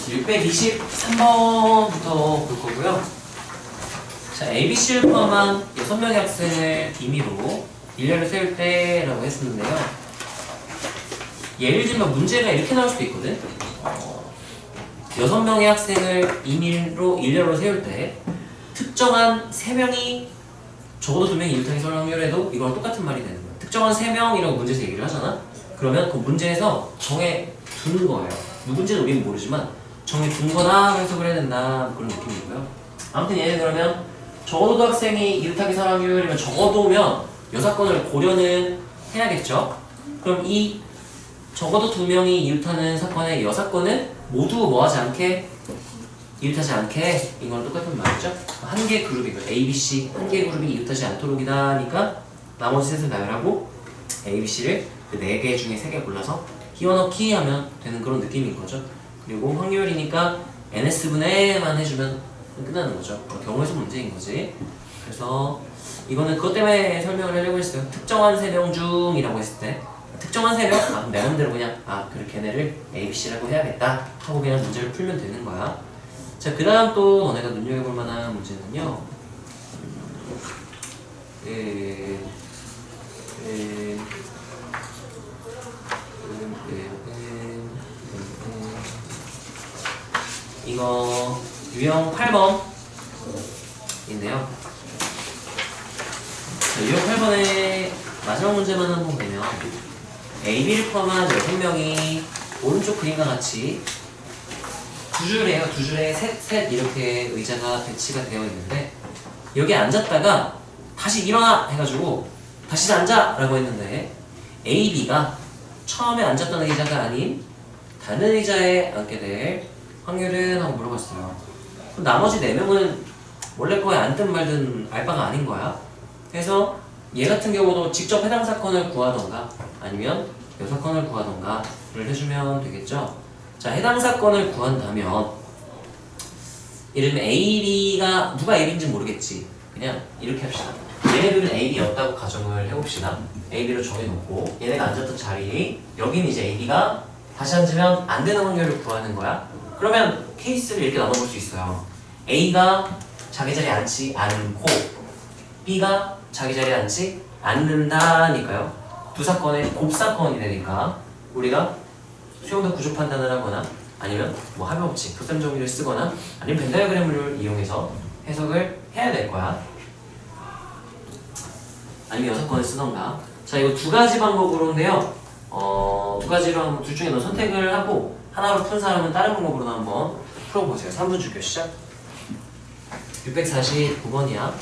623번부터 볼 거고요. 자, ABC를 포함한 6명의 학생을 임의로 일렬을 세울 때라고 했었는데요. 예를 들면 문제가 이렇게 나올 수도 있거든. 6명의 학생을 임의로 일렬로 세울 때 특정한 3명이 적어도 2명이 일타기 설 확률에도 이거랑 똑같은 말이 되는 거야. 특정한 3명이라고 문제에서 얘기를 하잖아. 그러면 그 문제에서 정해 두는 거예요. 누군지는 우리는 모르지만 정해 둔 거다 해석을 해야 된다 그런 느낌이고요. 아무튼 얘는 그러면 적어도 학생이 일타기 설 확률이면 적어도면 여사건을 고려는 해야겠죠. 그럼 이 적어도 2명이 이웃하는 사건의 여사건은 모두 뭐하지 않게 이웃하지 않게 이건 똑같은 말이죠. 한 개 그룹이고 A, B, C 한 개 그룹이 이웃하지 않도록이다 하니까 나머지 셋을 나열하고 A, B, C를 그 4개 중에 3개 골라서 끼워넣기 하면 되는 그런 느낌인 거죠. 그리고 확률이니까 NS분의만 해주면 끝나는 거죠. 경우에서 문제인 거지. 그래서 이거는 그것 때문에 설명을 하려고 했어요. 특정한 3명 중이라고 했을 때 특정한 3명? 그럼 내 맘대로 그냥 그래 걔네를 A, B, C라고 해야겠다 하고 그냥 문제를 풀면 되는 거야. 자, 그 다음 또 너네가 눈여겨볼 만한 문제는요. 이거 유형 8번인데요. 유형 8번의 마지막 문제만 한번 보면 AB를 포함한 6명이 오른쪽 그림과 같이 두 줄에요. 두 줄에 셋 이렇게 의자가 배치가 되어 있는데 여기 앉았다가 다시 일어나 해가지고 다시 앉아 라고 했는데 A, B가 처음에 앉았던 의자가 아닌 다른 의자에 앉게 될 확률은? 하고 물어봤어요. 그럼 나머지 4명은 원래 거에 앉든 말든 알 바가 아닌 거야. 그래서 얘 같은 경우도 직접 해당 사건을 구하던가 아니면 이 사건을 구하던가를 해주면 되겠죠. 자, 해당 사건을 구한다면 예를 들면 A, B가 누가 A, B인지 모르겠지. 그냥 이렇게 합시다. 얘네들은 A, B였다고 가정을 해봅시다. A, B로 정해놓고 얘네가 앉았던 자리 여기는 이제 A, B가 다시 앉으면 안 되는 확률을 구하는 거야. 그러면 케이스를 이렇게 나눠볼 수 있어요. A가 자기 자리에 앉지 않고 B가 자기 자리에 앉지 않는다니까요. 두 사건의 곱사건이 되니까 우리가 수용도 구조 판단을 하거나 아니면 뭐 합의 법칙, 부셈 정리를 쓰거나 아니면 벤 다이어그램을 이용해서 해석을 해야 될 거야. 아니면 6건을 쓰던가. 자, 이거 2가지 방법으로인데요. 2가지로 한번 둘 중에 너 선택을 하고 하나로 푼 사람은 다른 방법으로 한번 풀어보세요. 3분 주교 시작. 649번이야.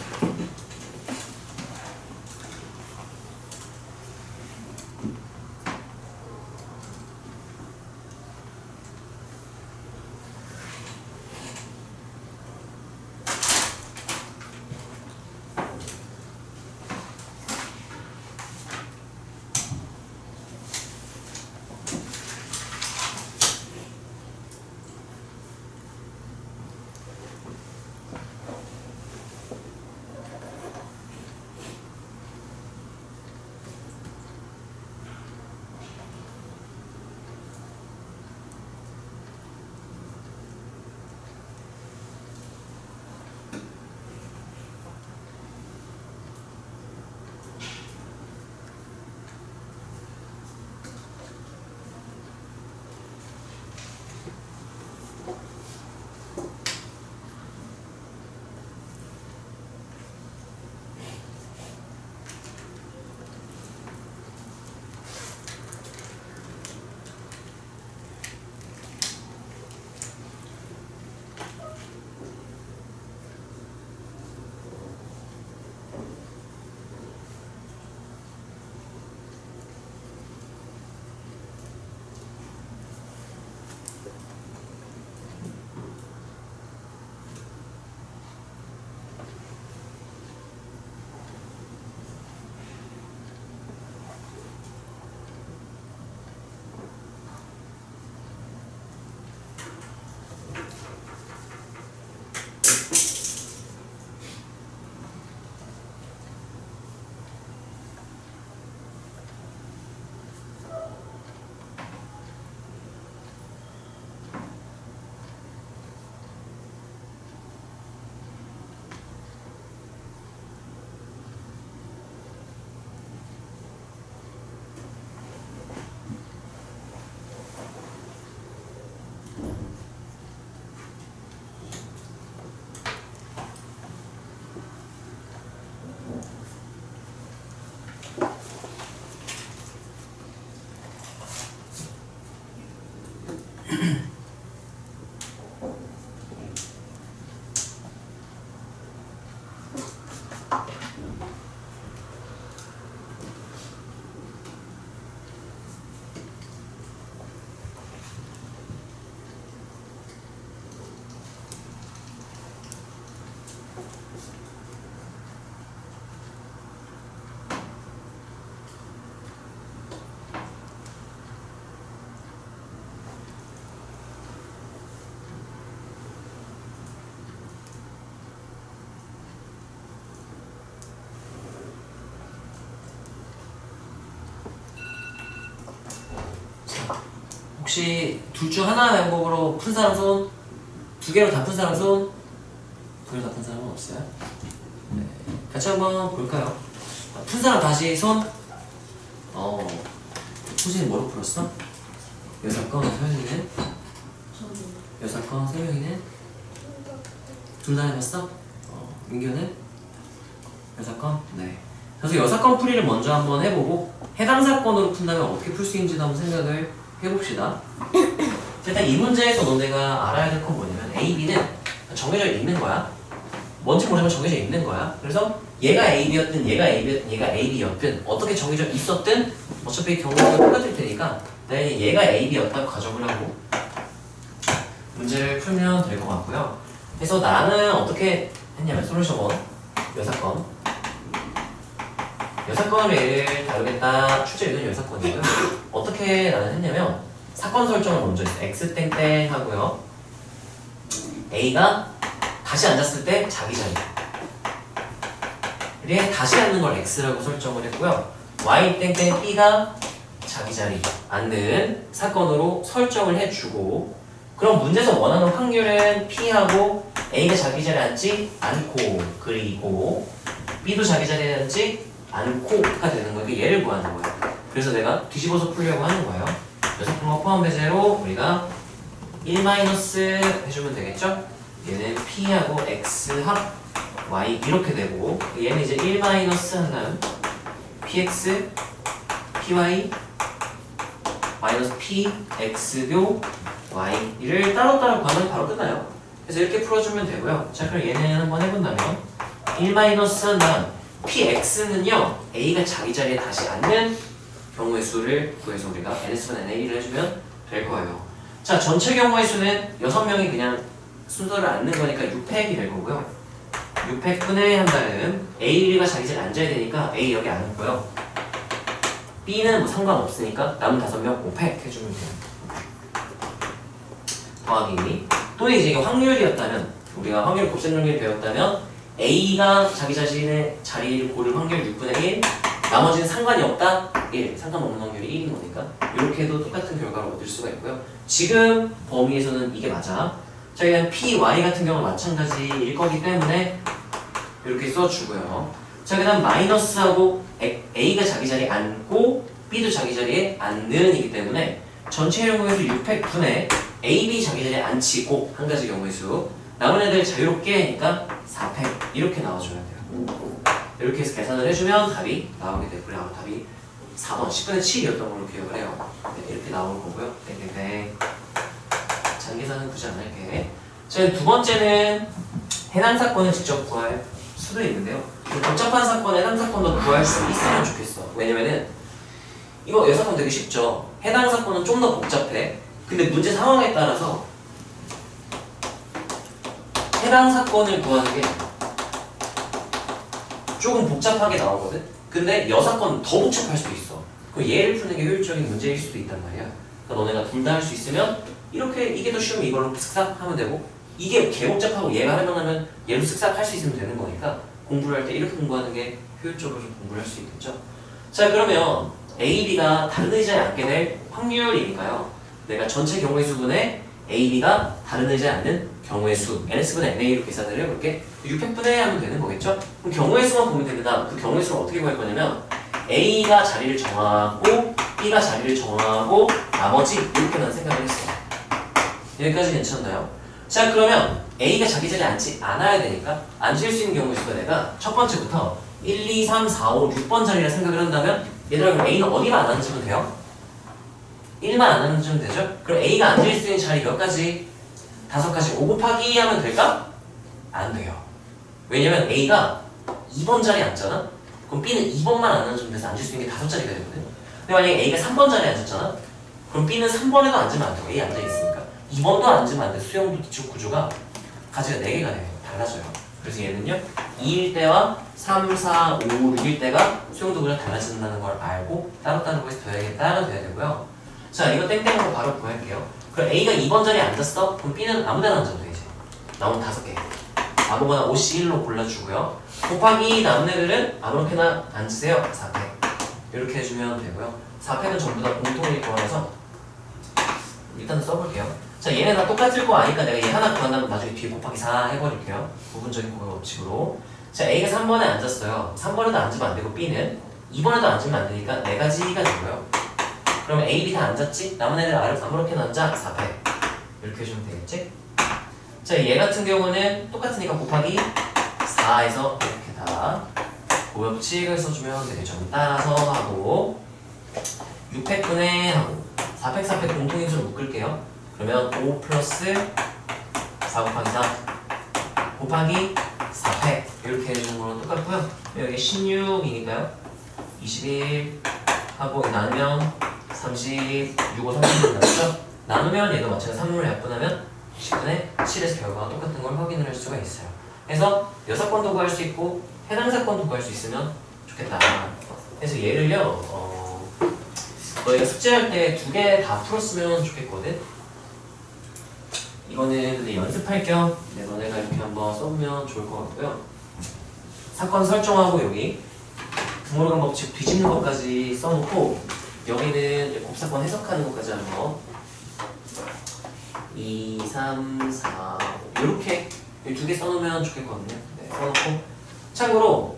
혹시 둘 중 하나 방법으로 푼 사람 손? 두 개로 다 푼 사람 손? 두 개로 다 푼 사람은 없어요? 네. 같이 한번 볼까요? 푼 사람 다시 손? 호진이 뭐로 풀었어? 여사건, 서영이는? 여사건, 서영이는? 둘 다 해봤어? 민규는? 여사건? 네. 그래서 여사건 풀이를 먼저 한번 해보고 해당 사건으로 푼다면 어떻게 풀 수 있는지도 한번 생각을 해봅시다. 일단 이 문제에서 너네가 알아야 될 건 뭐냐면 A, B는 정해져 있는 거야. 뭔지 모르면 정해져 있는 거야. 그래서 얘가 A, B였든 얘가 A, B였든 얘가 A, B였든 어떻게 정해져 있었든 어차피 경우가 똑같을 테니까 얘가 A, B였다고 가정을 하고 문제를 풀면 될 것 같고요. 그래서 나는 어떻게 했냐면 솔루션 1 여사건으로 얘를 다루겠다. 출제 의견이 여사건이고요. 어떻게 나는 했냐면 사건 설정을 먼저 했어요. x 땡땡 하고요. A가 다시 앉았을 때 자기 자리에 다시 앉는 걸 x라고 설정을 했고요. y 땡땡 B가 자기 자리 앉는 사건으로 설정을 해주고 그럼 문제에서 원하는 확률은 P하고 A가 자기 자리에 앉지 않고 그리고 B도 자기 자리에 앉지 않고가 되는 거예요. 얘를 구하는 거예요. 그래서 내가 뒤집어서 풀려고 하는 거예요. 여사건과 포함 배제로 우리가 1- 해주면 되겠죠? 얘는 P하고 X 합 Y 이렇게 되고 얘는 이제 1- 한 다음 PX PY 마이너스 PX교 Y를 따로따로 구하면 바로 끝나요. 그래서 이렇게 풀어주면 되고요. 자 그럼 얘는 한번 해본다면 1- 한 다음 PX는요 A가 자기 자리에 다시 앉는 경우의 수를 구해서 우리가 NS분 NA를 해주면 될 거예요. 자 전체 경우의 수는 6명이 그냥 순서를 앉는 거니까 6팩이 될 거고요. 6팩분의 한 다음 A가 자기 자리에 앉아야 되니까 A 여기 앉고요. B는 뭐 상관없으니까 남은 5명 5팩 해주면 돼요. 더하기 또는 이제 이게 확률이었다면 우리가 확률 곱셈 정리를 배웠다면 A가 자기 자신의 자리를 고를 확률 6분의 1 나머지는 상관이 없다 1 상관없는 확률이 1인 거니까 이렇게 해도 똑같은 결과를 얻을 수가 있고요. 지금 범위에서는 이게 맞아. 자 그냥 PY 같은 경우는 마찬가지일 거기 때문에 이렇게 써주고요. 자 그 다음 마이너스하고 A가 자기 자리에 앉고 B도 자기 자리에 앉는 이기 때문에 전체 경우에서 6팩 분의 A, B 자기 자리에 앉히고 한 가지 경우의 수 남은 애들 자유롭게 하니까 4팩 이렇게 나와줘야 돼요. 이렇게 해서 계산을 해주면 답이 나오게 되고요. 아마 답이 4번 10분의 7이었던 걸로 기억을 해요. 네, 이렇게 나올 거고요. 땡땡땡 장계산은 굳이 안 할게. 자, 두 번째는 해당 사건을 직접 구할 수도 있는데요. 복잡한 사건에 해당 사건도 구할 수 있으면 좋겠어. 왜냐면은 이거 여사건 되게 쉽죠. 해당 사건은 좀 더 복잡해. 근데 문제 상황에 따라서 해당 사건을 구하는 게 조금 복잡하게 나오거든? 근데 여사건은 더 복잡할 수도 있어. 그럼 얘를 푸는 게 효율적인 문제일 수도 있단 말이야. 그러니까 너네가 둘 다 할 수 있으면 이렇게 이게 더 쉬우면 이걸로 쓱싹 하면 되고 이게 개복잡하고 얘가 할만하면 얘로 쓱싹 할 수 있으면 되는 거니까 공부를 할 때 이렇게 공부하는 게 효율적으로 좀 공부를 할 수 있겠죠? 자 그러면 A, B가 다른 의자에 앉게 될 확률이니까요. 내가 전체 경우의 수분에 A, B가 다른 의자에 앉는 경우의 수 NS분의 NA로 계산을 해볼게. 600분의 하면 되는 거겠죠? 그럼 경우의 수만 보면 됩니다. 그 경우의 수를 어떻게 구할 거냐면 A가 자리를 정하고 B가 자리를 정하고 나머지 이렇게만 생각을 했어. 여기까지 괜찮나요? 자 그러면 A가 자기 자리에 앉지 않아야 되니까 앉을 수 있는 경우의 수가 내가 첫 번째부터 1, 2, 3, 4, 5, 6번 자리라 생각을 한다면 얘들아 그럼 A는 어디만 안 앉으면 돼요? 1만 안 앉으면 되죠? 그럼 A가 앉을 수 있는 자리 몇 가지? 5가지. 5 곱하기 하면 될까? 안 돼요. 왜냐면 A가 2번 자리에 앉잖아? 그럼 B는 2번만 안 앉으면 돼서 앉을 수 있는 게 5자리가 되거든. 근데 만약에 A가 3번 자리에 앉았잖아? 그럼 B는 3번에도 앉으면 안 돼. A 앉아있으니까. 2번도 앉으면 안 돼. 수영도 기초 구조가 가지가 4개가 돼요. 달라져요. 그래서 얘는요 2일 때와 3, 4, 5, 6일 때가 수영도 구조가 달라진다는 걸 알고 따로따로 해서 돼야겠다가 돼야 되고요. 자 이거 땡땡으로 바로 구할게요. 그럼 A가 2번 자리에 앉았어? 그럼 B는 아무데나 앉아도 돼 이제. 나온 5개. 아무거나 OC1로 골라주고요. 곱하기 남은 애들은 아무렇게나 앉으세요. 4팩. 이렇게 해주면 되고요. 4팩은 전부 다 공통일 거라서 일단 써볼게요. 자, 얘네 다 똑같을 거 아니까 내가 얘 하나 구한다면 나중에 뒤에 곱하기 4 해버릴게요. 부분적인 법칙으로. 자, A가 3번에 앉았어요. 3번에도 앉으면 안 되고 B는 2번에도 앉으면 안 되니까 4가지가 되고요. 그러면 A, B 다 앉았지? 남은 애들 아무렇게나 앉아? 400 이렇게 해주면 되겠지? 자, 얘 같은 경우는 똑같으니까 곱하기 4에서 이렇게 다 고법칙을 써주면 되겠죠. 따라서 하고 600분의 하고 400, 400 공통인수로 묶을게요. 그러면 5 플러스 4 곱하기 4 곱하기 400 이렇게 해주는 거랑 똑같고요. 여기 16이니까요. 21 하고 나누면 30, 6, 5, 30이 나왔죠? 나누면 얘도 마찬가지로 3분을 약분하면 10분의 7에서 결과가 똑같은 걸 확인을 할 수가 있어요. 그래서 여사건도 구할 수 있고 해당 사건도 구할 수 있으면 좋겠다. 그래서 얘를요 너희가 숙제할 때 2개 다 풀었으면 좋겠거든. 이거는 근데 연습할 겸 너네가 이렇게 한번 써보면 좋을 것 같고요. 사건 설정하고 여기 부모르간 법칙 뒤집는 것까지 써놓고 여기는 곱사건 해석하는 것까지 하는 거 2, 3, 4 이렇게 2개 써놓으면 좋겠거든요. 네, 써놓고 참고로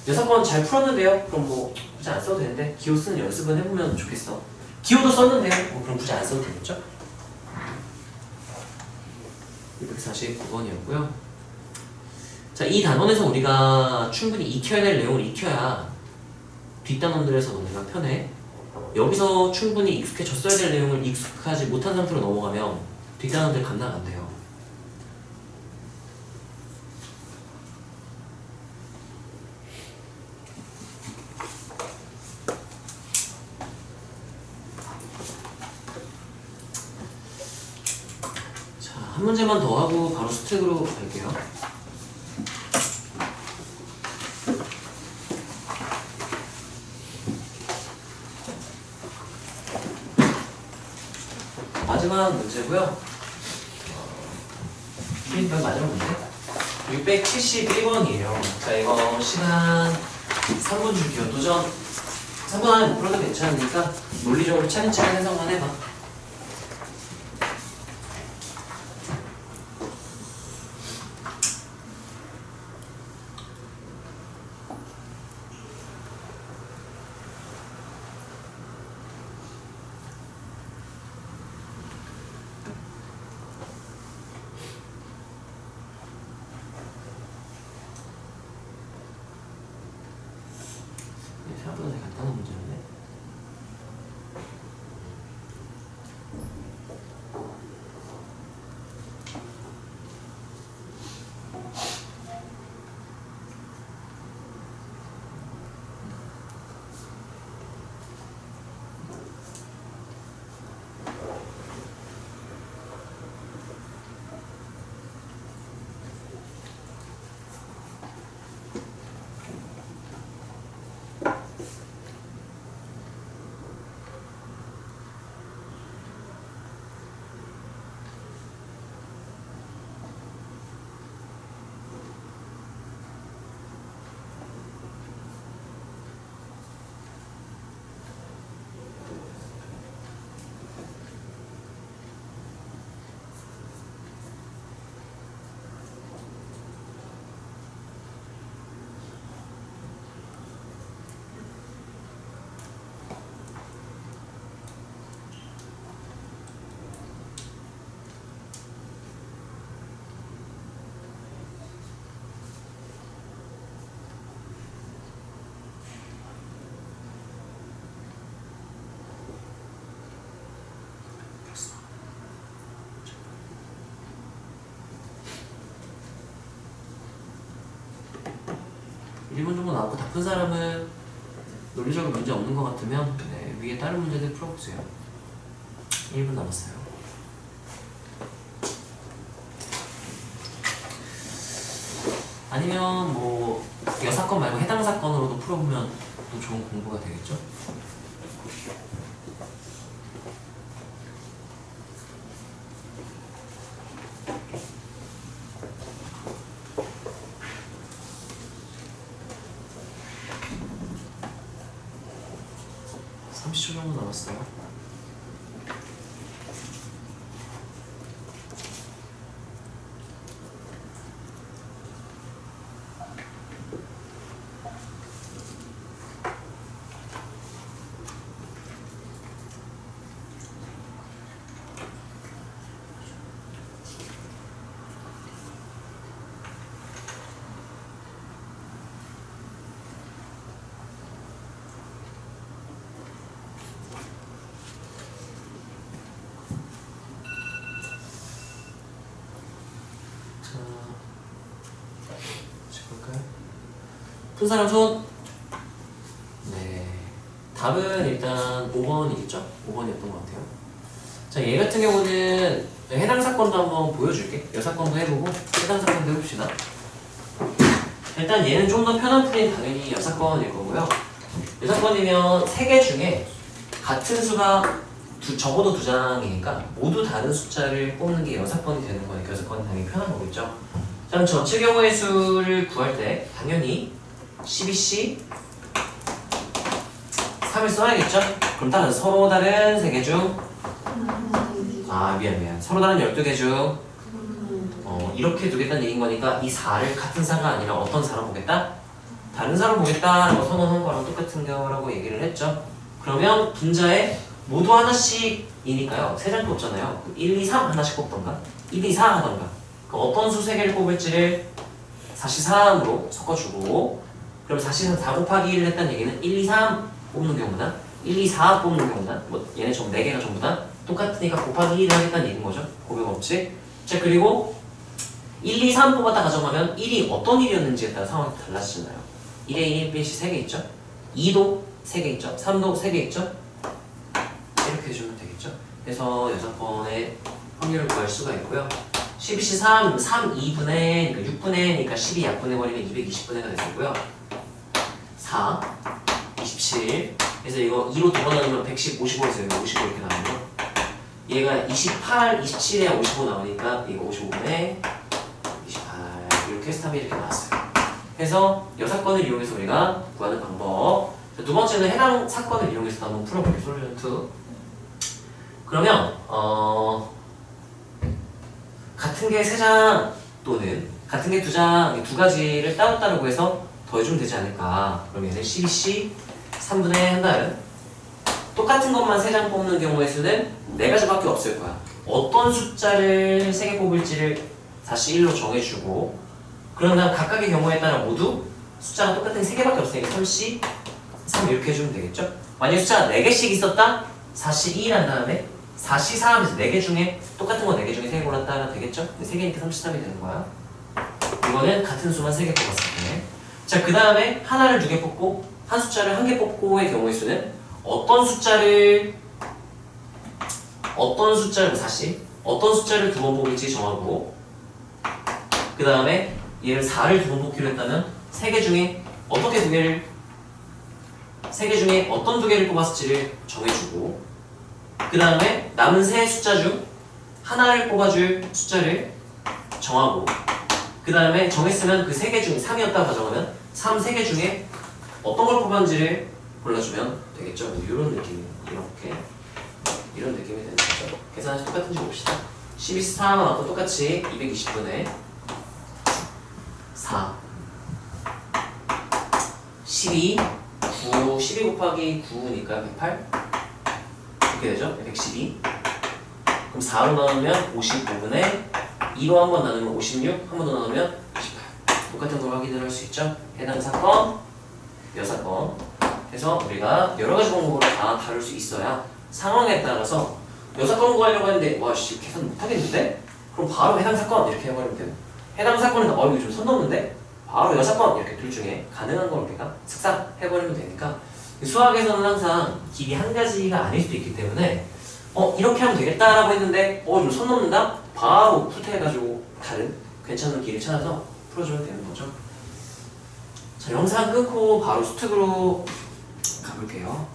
여사건 잘 풀었는데요? 그럼 뭐 굳이 안 써도 되는데 기호 쓰는 연습은 해보면 좋겠어. 기호도 썼는데요? 뭐 그럼 굳이 안 써도 되겠죠? 249번이었고요. 자, 이 단원에서 우리가 충분히 익혀야 될 내용을 익혀야 뒷단원들에서 너네가 편해. 여기서 충분히 익숙해졌어야 될 내용을 익숙하지 못한 상태로 넘어가면 뒷단원들 감당 안 돼요. 자, 한 문제만 더 하고 바로 스택으로 갈게요. 마지막 문제고요. 마지막 문제 671번이에요. 자, 이거 시간 3분 줄게요. 도전 3분 안에 못 풀어도 괜찮으니까 논리적으로 차근차근 해석만 해봐. 생각보다 되게 간단한 문제였네. 일본 정도 나오고 다 푼 사람은 논리적으로 문제 없는 것 같으면 네, 위에 다른 문제들 풀어보세요. 1분 남았어요. 아니면 뭐 여사건 말고 해당 사건으로도 풀어보면 또 좋은 공부가 되겠죠? 볼까요? 푼 사람 손? 네. 답은 일단 5번이겠죠? 5번이었던 것 같아요. 자, 얘 같은 경우는 해당 사건도 한번 보여줄게. 이 사건도 해보고 해당 사건도 해봅시다. 일단 얘는 좀 더 편한 풀이는 당연히 이 사건일 거고요. 이 사건이면 3개 중에 같은 수가 적어도 2장이니까 모두 다른 숫자를 뽑는 게 이 사건이 되는 거니까 이 사건은 당연히 편한 거겠죠. 그럼 전체 경우의 수를 구할 때 당연히 12C 3을 써야겠죠? 그럼 따라서 서로 다른 3개 중 미안 서로 다른 12개 중 이렇게 두겠다는 얘기인 거니까 이 4를 같은 4가 아니라 어떤 4로 보겠다? 다른 4로 보겠다라고 선언한 거랑 똑같은 거라고 얘기를 했죠. 그러면 분자에 모두 하나씩이니까요. 3장도 없잖아요. 1, 2, 3 하나씩 뽑던가 1, 2, 4 하던가 어떤 수 3개를 뽑을지를 4C3으로 섞어주고 그럼 4C3 4 곱하기 1을 했다는 얘기는 1, 2, 3 뽑는 경우나 1, 2, 4 뽑는 경우나 얘네 전부 4개가 전부 다 똑같으니까 곱하기 1을 하겠다는 얘기인 거죠. 고백 없지. 자, 그리고 1, 2, 3 뽑았다 가정하면 1이 어떤 1이었는지에 따라 상황이 달라지잖아요. 1에 1, B씩 3개 있죠. 2도 3개 있죠. 3도 3개 있죠. 이렇게 해주면 되겠죠. 그래서 6번의 확률을 구할 수가 있고요. 12C 3, 2분의 6분의 N이니까 12 약분해버리면 220분의가 되고요. 4, 27 그래서 이거 2로 두 번 나누면 110, 55에서 여기 55 이렇게 나오고 얘가 28, 27에 55 나오니까 이거 55분의 28 이렇게 스탑이 이렇게 나왔어요. 그래서 이 사건을 이용해서 우리가 구하는 방법. 두 번째는 해당 사건을 이용해서 한번 풀어볼게요. 솔루션 2. 그러면 같은 게 3장 또는 같은 게 2장 두 가지를 따로따로 구해서 더해주면 되지 않을까. 그럼 얘는 12C 3분의 한 다음 똑같은 것만 3장 뽑는 경우의 수는 4가지밖에 없을 거야. 어떤 숫자를 3개 뽑을지를 다시 1로 정해주고 그런 다음 각각의 경우에 따라 모두 숫자가 똑같은 3개밖에 없으니까 3C 3 이렇게 해주면 되겠죠? 만약에 숫자가 4개씩 있었다? 4C 2 한 다음에 4C 4 하면서 4개 중에 똑같은 거 4개 중에 3개 골랐다가 되겠죠? 3개니까 33이 되는 거야. 이거는 같은 수만 3개 뽑았을 때. 자, 그 다음에 하나를 2개 뽑고 한 숫자를 1개 뽑고의 경우의 수는 어떤 숫자를 4C 어떤 숫자를 2번 뽑을지 정하고 그 다음에 얘를 4를 2번 뽑기로 했다면 3개 중에 어떻게 3개 중에 어떤 2개를 뽑았을지를 정해주고 그 다음에 남은 3 숫자 중 하나를 뽑아줄 숫자를 정하고 그 다음에 정했으면 그 3개 중 3이었다고 가정하면 3개 중에 어떤 걸 뽑았는지를 골라주면 되겠죠. 이런 느낌, 이런 느낌이 되는 거죠. 계산하시 똑같은지 봅시다. 12C 4만 아까 똑같이 220분의 4 12 9 12 곱하기 9니까 108 이렇게 되죠. 112 그럼 4로 나누면 55분의 2로 한 번 나누면 56 한 번 더 나누면 28 똑같은 걸 확인을 할 수 있죠. 해당 사건, 여 사건 그래서 우리가 여러가지 방법으로 다 다룰 수 있어야 상황에 따라서 여 사건 구하려고 했는데 와씨 계산 못하겠는데? 그럼 바로 해당 사건 이렇게 해버리면 돼요. 해당 사건이다 이거 좀 선 넘는데? 바로 여 사건 이렇게 둘 중에 가능한 걸 우리가 쓱싹 해버리면 되니까 수학에서는 항상 길이 한 가지가 아닐 수도 있기 때문에 이렇게 하면 되겠다라고 했는데 좀 선 넘는다? 바로 후퇴해가지고 다른 괜찮은 길을 찾아서 풀어주면 되는 거죠. 자, 영상 끊고 바로 수특으로 가볼게요.